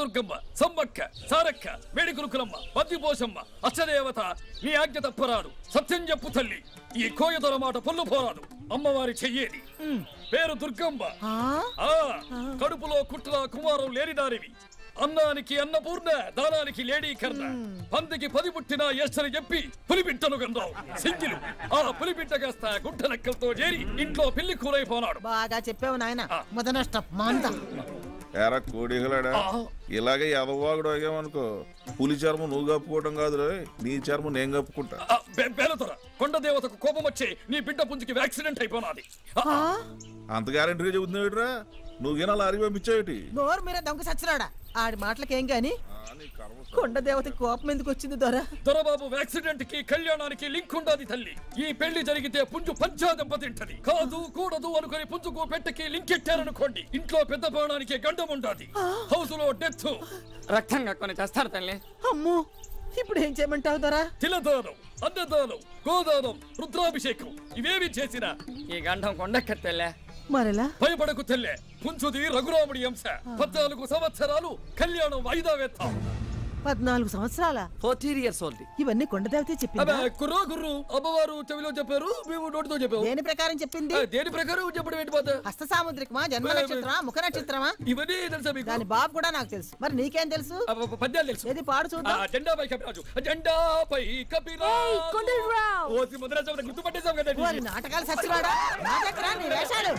కనకదుర్గమ్మ, సమ్మక్క, సారక్క, వేడికురుకులమ్మ, బద్దిపోషమ్మ, అష్టదేవత నీ ఆజ్ఞ తప్పరాదు. సత్యం చెప్పు తల్లి, ఈ కోయదొర మాట పొల్లు పోరాదు. అమ్మవారి చెయ్యేది పేరు దుర్గమ్మ. కడుపులో కుట్ర కుమారం లేనిదానివి. అన్నానికి అన్నపూర్ణ, దానానికి లేడీకర్ణ. పందికి 10 పుట్టినా ఎస్తని చెప్పి పులిపిట్టను కన్నావు సింగిలు. ఆ పులిపిట్ట కాస్త గుడ్డ లెక్కలతో చేరి ఇంట్లో పిల్లి కూరైపోనాడు. బాగా చెప్పావు నాయన. మొదనష్టం మాంత ఎరా కోడిగలాడా, ఇలాగే ఎదవాగుడు అయ్యామనుకో పులి చర్మం నువ్వు కప్పుకోవడం కాదు, నీ చర్మం నేను కప్పుకుంటా. బేలతోరా, కొండ దేవతకు కోపం వచ్చి నీ బిడ్డ పుంజుకి యాక్సిడెంట్ అయిపోనాది. అంత గ్యారెంటీగా చెబుతున్నాడురా, నువ్వేనా లారీ పంపించావుటి? నోరు మీరే దొంగ సచ్చినాడా. ఆడి మాటలకేం గాని కొండ దేవత కోపం ఎందుకు వచ్చింది దొరబాబు? యాక్సిడెంట్ కి కళ్యాణానికి లింక్ ఉండదు తల్లి. ఈ పెళ్లి జరిగితే పుంజు పంచాదెంప తింటది. కాదు కూడదు అనుకుని పుంజుకు పెట్టకి లింక్ ఎట్టారనుకోండి, ఇంట్లో పెద్ద ప్రాణానికి గండం ఉండదు. హౌస్ లో డెత్, రక్తం కక్కుని చేస్తారు తల్లి. అమ్మో, ఇప్పుడు ఏం చేయమంటావు దొరా? తిలదానం, అన్నదానం, గోదానం, రుద్రాభిషేకం ఇవేమి చేసినా ఈ గండం కొండెక్కత్తెల్లే. మరెలా? భయపడకు తెల్లే, పుంజుది రఘురాముడి అంశ. 14 సంవత్సరాలు కళ్యాణం వాయిదా వేస్తాం. 14 సంవత్సరాల 14 years old. ఇవన్నీ కొండ దేవతే చెప్పిందా? కుర్రో గుర్రు అమ్మవారు చెవిలో చెప్పారు, మేము నోటితో చెప్పాము. దేని ప్రకారం చెప్పింది? దేని ప్రకారం చెప్పడం ఏంటి పోతా? హస్త సాముద్రికమా, జన్మ నక్షత్రమా, ముఖ నక్షత్రమా? ఇవన్నీ తెలుసా మీకు? దాని బాబు కూడా నాకు తెలుసు. మరి నీకేం తెలుసు? పద్యాలు తెలుసు. ఏది పాడు చూద్దాం. జెండాపై కపిరాజు, జెండాపై కపిరాజు. గుర్తుపట్టేశాం కదా. నాటకాలు సచ్చివాడా, నాటకరా నీ వేషాలు.